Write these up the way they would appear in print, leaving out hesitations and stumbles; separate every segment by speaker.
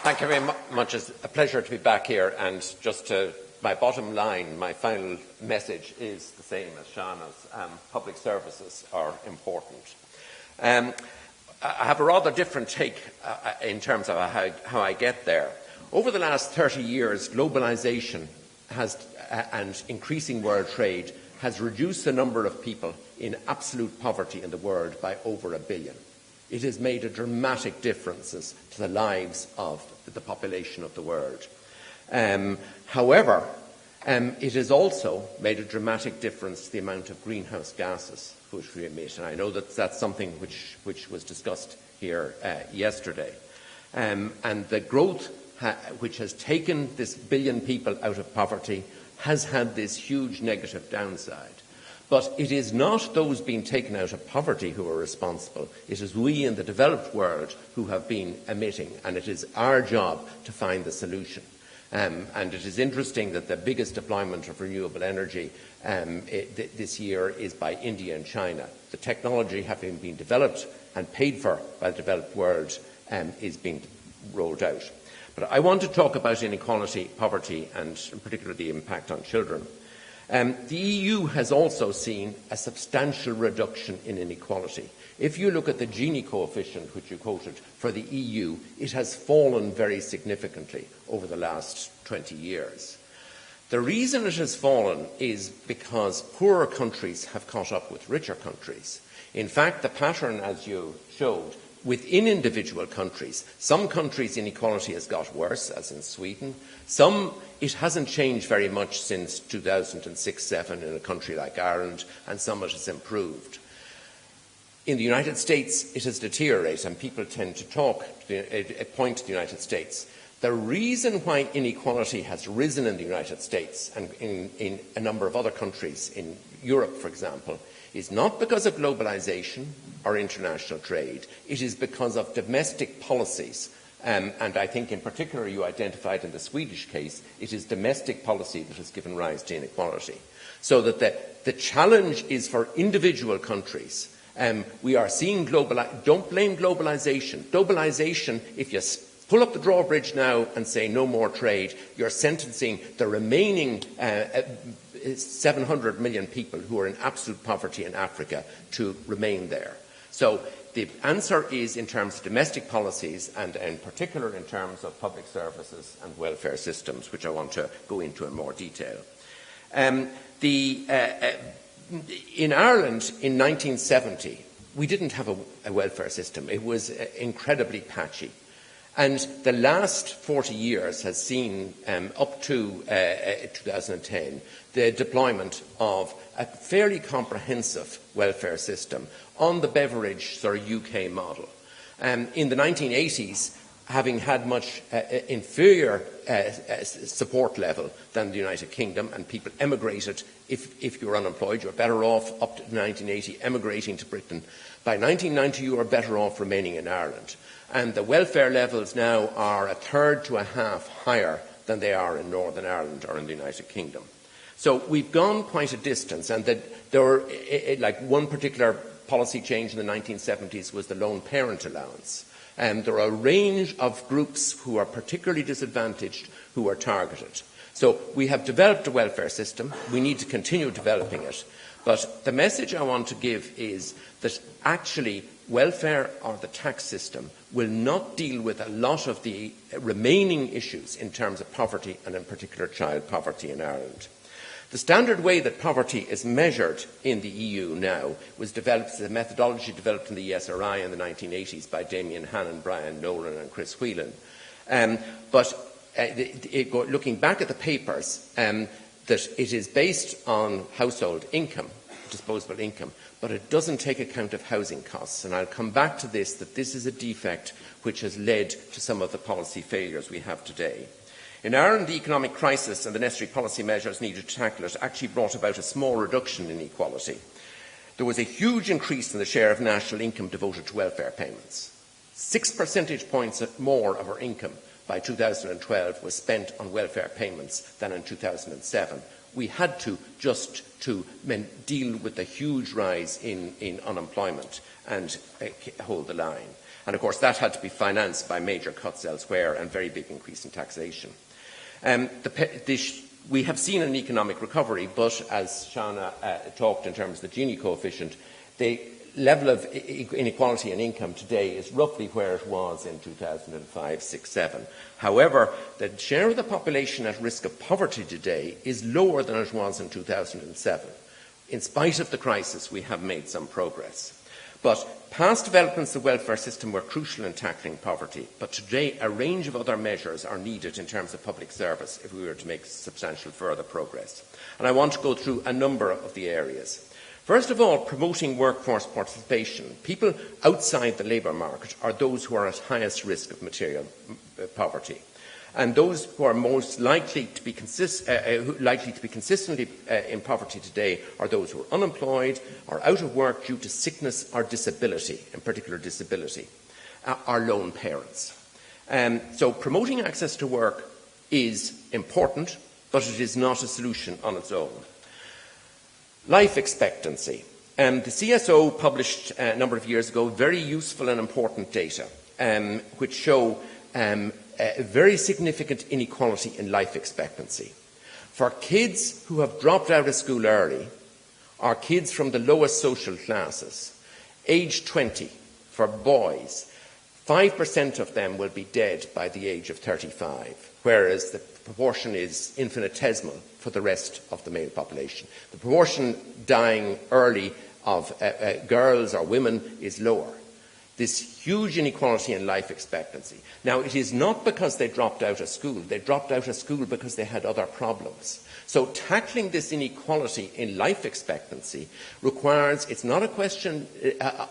Speaker 1: Thank you very much. It's a pleasure to be back here. And just my bottom line, my final message is the same as Shauna's. Public services are important. I have a rather different take in terms of how I get there. Over the last 30 years, globalisation and increasing world trade has reduced the number of people in absolute poverty in the world by over 1 billion. It has made a dramatic difference to the lives of the population of the world. However, it has also made a dramatic difference to the amount of greenhouse gases which we emit. And I know that that's something which was discussed here yesterday. And the growth which has taken this 1 billion people out of poverty has had this huge negative downside. But it is not those being taken out of poverty who are responsible. It is we in the developed world who have been emitting, and it is our job to find the solution. And it is interesting that the biggest deployment of renewable energy this year is by India and China. The technology having been developed and paid for by the developed world is being rolled out. But I want to talk about inequality, poverty, and in particular the impact on children. The EU has also seen a substantial reduction in inequality. If you look at the Gini coefficient, which you quoted, for the EU, it has fallen very significantly over the last 20 years. The reason it has fallen is because poorer countries have caught up with richer countries. In fact, the pattern, as you showed, within individual countries, some countries' inequality has got worse, as in Sweden. Some, it hasn't changed very much since 2006-07 in a country like Ireland, and some it has improved. In the United States, it has deteriorated, and people tend to point to the United States. The reason why inequality has risen in the United States and in a number of other countries, in Europe, for example, is not because of globalisation or international trade. It is because of domestic policies. And I think in particular you identified in the Swedish case, it is domestic policy that has given rise to inequality. So that the challenge is for individual countries. We are seeing don't blame globalisation. Globalisation, if you pull up the drawbridge now and say no more trade, you're sentencing the remaining 700 million people who are in absolute poverty in Africa to remain there. So the answer is in terms of domestic policies and in particular in terms of public services and welfare systems, which I want to go into in more detail. In Ireland in 1970, we didn't have a welfare system. It was incredibly patchy. And the last 40 years has seen, up to 2010, the deployment of a fairly comprehensive welfare system on the Beveridge sort of UK model. In the 1980s, having had much inferior support level than the United Kingdom, and people emigrated. If you were unemployed, you were better off up to 1980 emigrating to Britain. By 1990, you were better off remaining in Ireland. And the welfare levels now are a third to a half higher than they are in Northern Ireland or in the United Kingdom. So we've gone quite a distance, and there were, like one particular policy change in the 1970s was the lone parent allowance. There are a range of groups who are particularly disadvantaged who are targeted. So we have developed a welfare system. We need to continue developing it. But the message I want to give is that actually welfare or the tax system will not deal with a lot of the remaining issues in terms of poverty and in particular child poverty in Ireland. The standard way that poverty is measured in the EU now was developed, the methodology developed in the ESRI in the 1980s by Damien Hannon, Brian Nolan and Chris Whelan. Looking back at the papers, that it is based on household income, disposable income, but it doesn't take account of housing costs. And I'll come back to this, that this is a defect which has led to some of the policy failures we have today. In Ireland, the economic crisis and the necessary policy measures needed to tackle it actually brought about a small reduction in inequality. There was a huge increase in the share of national income devoted to welfare payments. 6 percentage points more of our income by 2012 was spent on welfare payments than in 2007. We had to deal with the huge rise in unemployment and hold the line. And of course that had to be financed by major cuts elsewhere and very big increase in taxation. We have seen an economic recovery, but as Shauna talked in terms of the Gini coefficient, the level of inequality in income today is roughly where it was in 2005, 6, 7. However, the share of the population at risk of poverty today is lower than it was in 2007. In spite of the crisis, we have made some progress. But past developments of the welfare system were crucial in tackling poverty, but today a range of other measures are needed in terms of public service if we were to make substantial further progress. And I want to go through a number of the areas. First of all, promoting workforce participation. People outside the labour market are those who are at highest risk of material poverty. And those who are most likely to be consistently in poverty today are those who are unemployed, are out of work due to sickness or disability, in particular disability, are lone parents. So promoting access to work is important, but it is not a solution on its own. Life expectancy. The CSO published a number of years ago very useful and important data which show a very significant inequality in life expectancy. For kids who have dropped out of school early, or kids from the lowest social classes, age 20, for boys, 5% of them will be dead by the age of 35, whereas the proportion is infinitesimal for the rest of the male population. The proportion dying early of girls or women is lower. This huge inequality in life expectancy. Now, it is not because they dropped out of school. They dropped out of school because they had other problems. So tackling this inequality in life expectancy requires, it's not a question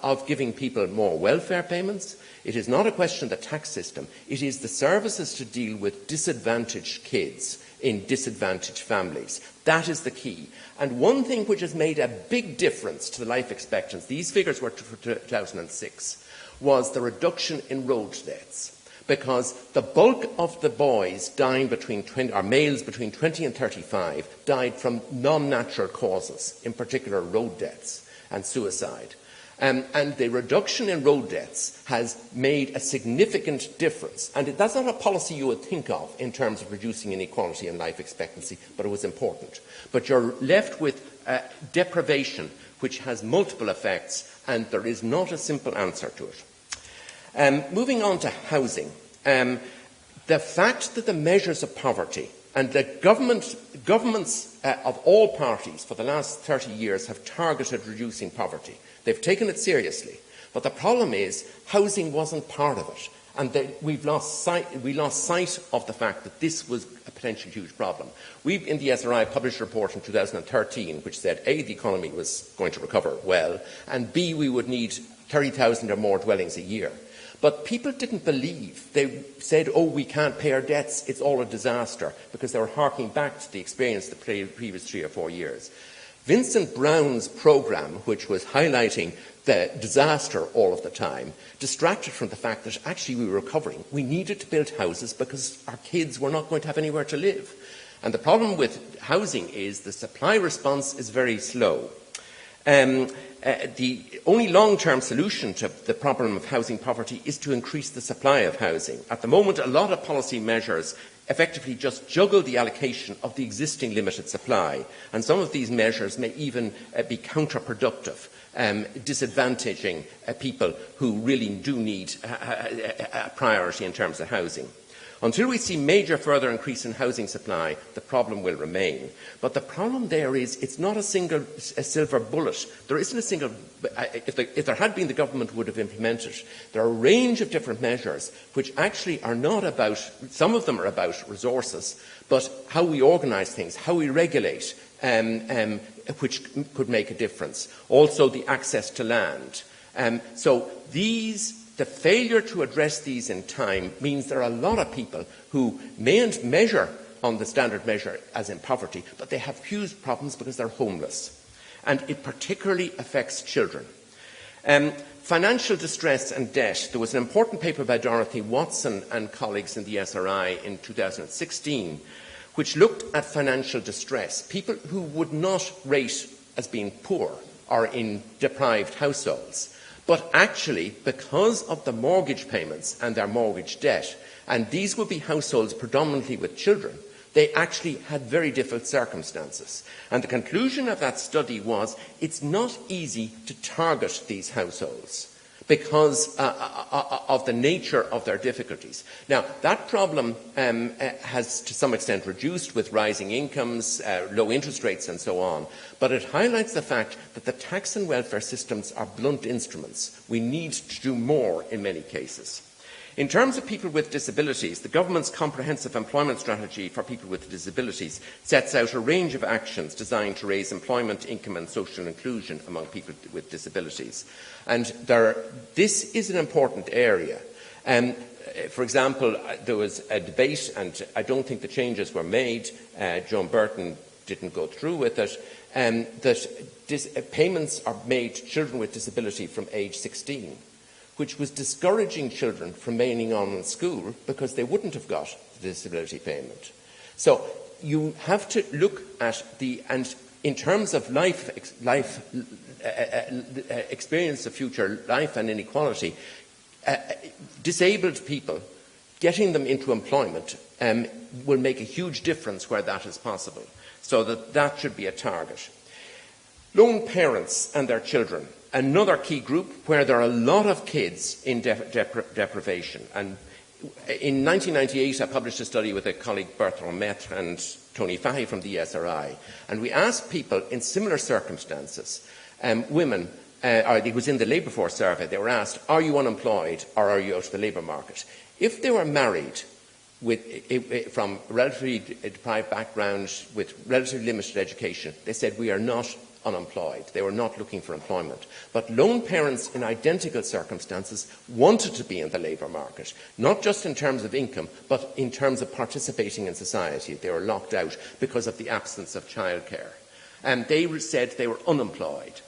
Speaker 1: of giving people more welfare payments. It is not a question of the tax system. It is the services to deal with disadvantaged kids in disadvantaged families. That is the key. And one thing which has made a big difference to the life expectancy, these figures were for 2006, was the reduction in road deaths. Because the bulk of the boys dying males between 20 and 35 died from non-natural causes, in particular road deaths and suicide. And the reduction in road deaths has made a significant difference. And that's not a policy you would think of in terms of reducing inequality in life expectancy, but it was important. But you're left with deprivation, which has multiple effects, and there is not a simple answer to it. Moving on to housing. The fact that the measures of poverty and that governments of all parties for the last 30 years have targeted reducing poverty. They've taken it seriously. But the problem is housing wasn't part of it. And we lost sight of the fact that this was a potential huge problem. We, in the SRI, published a report in 2013 which said, A, the economy was going to recover well, and B, we would need 30,000 or more dwellings a year. But people didn't believe. They said, oh, we can't pay our debts, it's all a disaster, because they were harking back to the experience of the previous 3 or 4 years. Vincent Brown's programme, which was highlighting the disaster all of the time, distracted from the fact that actually we were recovering. We needed to build houses because our kids were not going to have anywhere to live. And the problem with housing is the supply response is very slow. The only long-term solution to the problem of housing poverty is to increase the supply of housing. At the moment, a lot of policy measures effectively just juggle the allocation of the existing limited supply, and some of these measures may even be counterproductive, disadvantaging people who really do need a priority in terms of housing. Until we see major further increase in housing supply, the problem will remain. But the problem there is it's not a silver bullet. There isn't a single... If there had been, the government would have implemented. There are a range of different measures which actually are not about... Some of them are about resources, but how we organise things, how we regulate, which could make a difference. Also, the access to land. The failure to address these in time means there are a lot of people who mayn't measure on the standard measure as in poverty, but they have huge problems because they're homeless. And it particularly affects children. Financial distress and debt. There was an important paper by Dorothy Watson and colleagues in the SRI in 2016 which looked at financial distress. People who would not rate as being poor or in deprived households, But actually, because of the mortgage payments and their mortgage debt, and these would be households predominantly with children, they actually had very difficult circumstances. And the conclusion of that study was it's not easy to target these households because of the nature of their difficulties. Now, that problem has to some extent reduced with rising incomes, low interest rates and so on, but it highlights the fact that the tax and welfare systems are blunt instruments. We need to do more in many cases. In terms of people with disabilities, the government's comprehensive employment strategy for people with disabilities sets out a range of actions designed to raise employment, income and social inclusion among people with disabilities. And this is an important area. For example, there was a debate, and I don't think the changes were made. Joan Burton didn't go through with it, that payments are made to children with disability from age 16. Which was discouraging children from remaining on in school because they wouldn't have got the disability payment. So you have to look at and in terms of experience of future life and inequality, disabled people, getting them into employment will make a huge difference where that is possible. So that should be a target. Lone parents and their children. Another key group where there are a lot of kids in deprivation. And in 1998, I published a study with a colleague, Bertrand Maitre and Tony Fahey from the ESRI. And we asked people in similar circumstances, women, it was in the labour force survey, they were asked, are you unemployed or are you out of the labour market? If they were married from relatively deprived backgrounds with relatively limited education, they said, we are not unemployed. They were not looking for employment. But lone parents in identical circumstances wanted to be in the labour market, not just in terms of income, but in terms of participating in society. They were locked out because of the absence of childcare. And they said they were unemployed.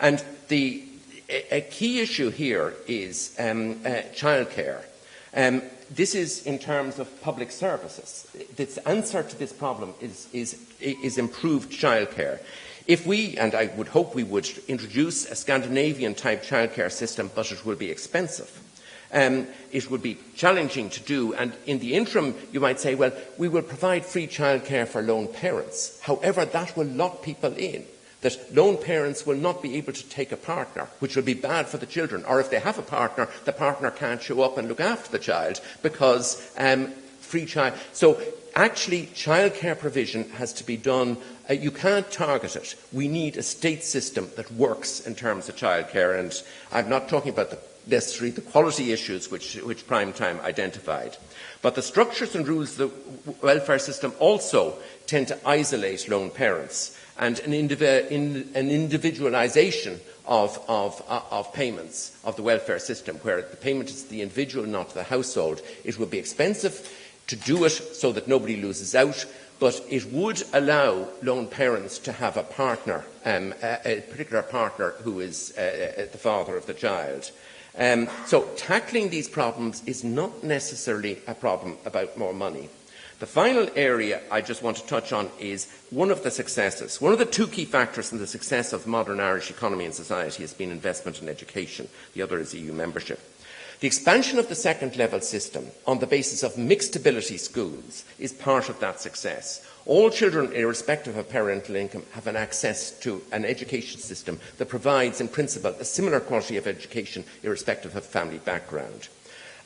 Speaker 1: And a key issue here is childcare. This is in terms of public services. The answer to this problem is improved childcare. If we, and I would hope we would, introduce a Scandinavian-type childcare system, but it will be expensive. It would be challenging to do, and in the interim, you might say, well, we will provide free childcare for lone parents. However, that will lock people in, that lone parents will not be able to take a partner, which will be bad for the children. Or if they have a partner, the partner can't show up and look after the child because free child. So actually, childcare provision has to be done. You can't target it. We need a state system that works in terms of childcare. And I'm not talking about necessarily the quality issues which Prime Time identified. But the structures and rules of the welfare system also tend to isolate lone parents. And an individualisation of payments of the welfare system, where the payment is to the individual, not to the household. It would be expensive to do it so that nobody loses out, but it would allow lone parents to have a partner, a particular partner who is the father of the child. So tackling these problems is not necessarily a problem about more money. The final area I just want to touch on is one of the successes. One of the two key factors in the success of modern Irish economy and society has been investment in education. The other is EU membership. The expansion of the second level system on the basis of mixed ability schools is part of that success. All children, irrespective of parental income, have an access to an education system that provides, in principle, a similar quality of education irrespective of family background.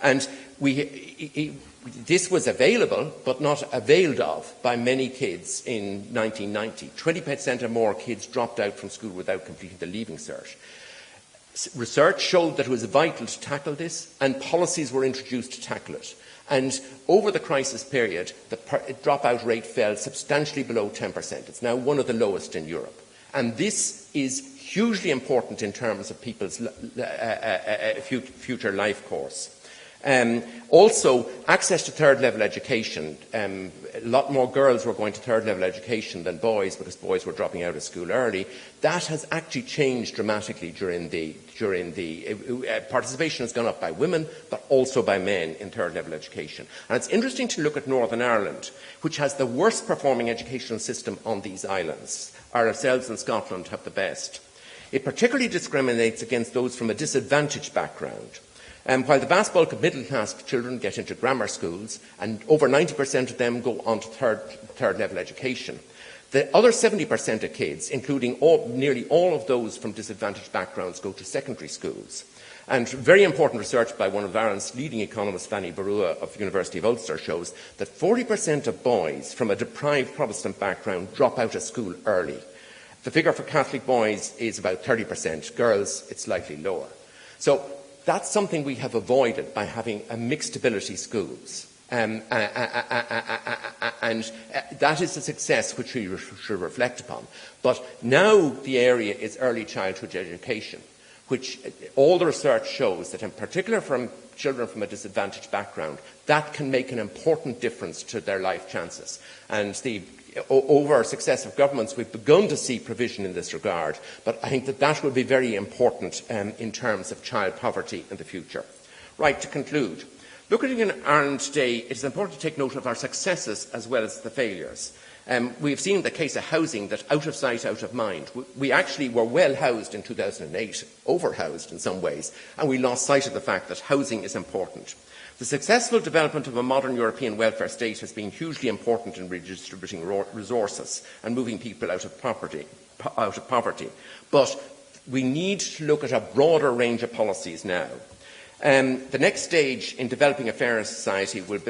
Speaker 1: And this was available, but not availed of, by many kids in 1990. 20% or more kids dropped out from school without completing the Leaving Cert. Research showed that it was vital to tackle this, and policies were introduced to tackle it. And over the crisis period, the dropout rate fell substantially below 10%. It's now one of the lowest in Europe. And this is hugely important in terms of people's future life course. Also, access to third-level education. A lot more girls were going to third-level education than boys because boys were dropping out of school early. That has actually changed dramatically during the participation has gone up by women, but also by men in third-level education. And it's interesting to look at Northern Ireland, which has the worst performing educational system on these islands. Ourselves and Scotland have the best. It particularly discriminates against those from a disadvantaged background. While the vast bulk of middle-class children get into grammar schools, and over 90% of them go on to third-level education, the other 70% of kids, including nearly all of those from disadvantaged backgrounds, go to secondary schools. And very important research by one of Ireland's leading economists, Fanny Barua of the University of Ulster, shows that 40% of boys from a deprived Protestant background drop out of school early. The figure for Catholic boys is about 30%. Girls, it's slightly lower. So that's something we have avoided by having a mixed ability schools. And that is a success which we should reflect upon. But now the area is early childhood education, which all the research shows that in particular from children from a disadvantaged background, that can make an important difference to their life chances. And over successive governments, we've begun to see provision in this regard, but I think that will be very important in terms of child poverty in the future. Right, to conclude, looking in Ireland today, it is important to take note of our successes as well as the failures. We have seen the case of housing that out of sight, out of mind. We actually were well housed in 2008, over-housed in some ways, and we lost sight of the fact that housing is important. The successful development of a modern European welfare state has been hugely important in redistributing resources and moving people out of poverty. But we need to look at a broader range of policies now. The next stage in developing a fairer society will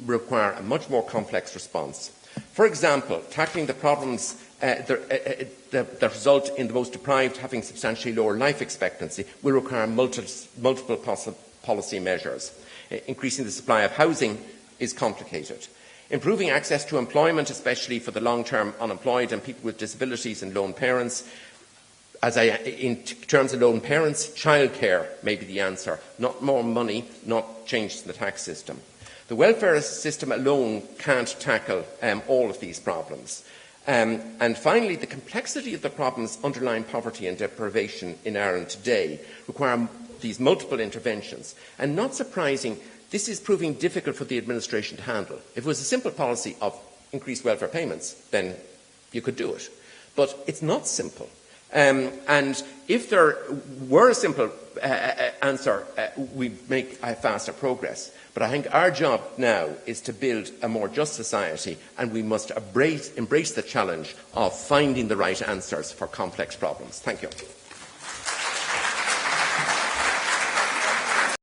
Speaker 1: require a much more complex response. For example, tackling the problems that result in the most deprived having substantially lower life expectancy will require multiple policy measures. Increasing the supply of housing is complicated. Improving access to employment, especially for the long-term unemployed and people with disabilities and lone parents. In terms of lone parents, childcare may be the answer, not more money, not changes in the tax system. The welfare system alone can't tackle all of these problems. And finally, the complexity of the problems underlying poverty and deprivation in Ireland today require these multiple interventions. And not surprising, this is proving difficult for the administration to handle. If it was a simple policy of increased welfare payments, then you could do it. But it's not simple. And if there were a simple answer, we'd make faster progress. But I think our job now is to build a more just society, and we must embrace the challenge of finding the right answers for complex problems. Thank you.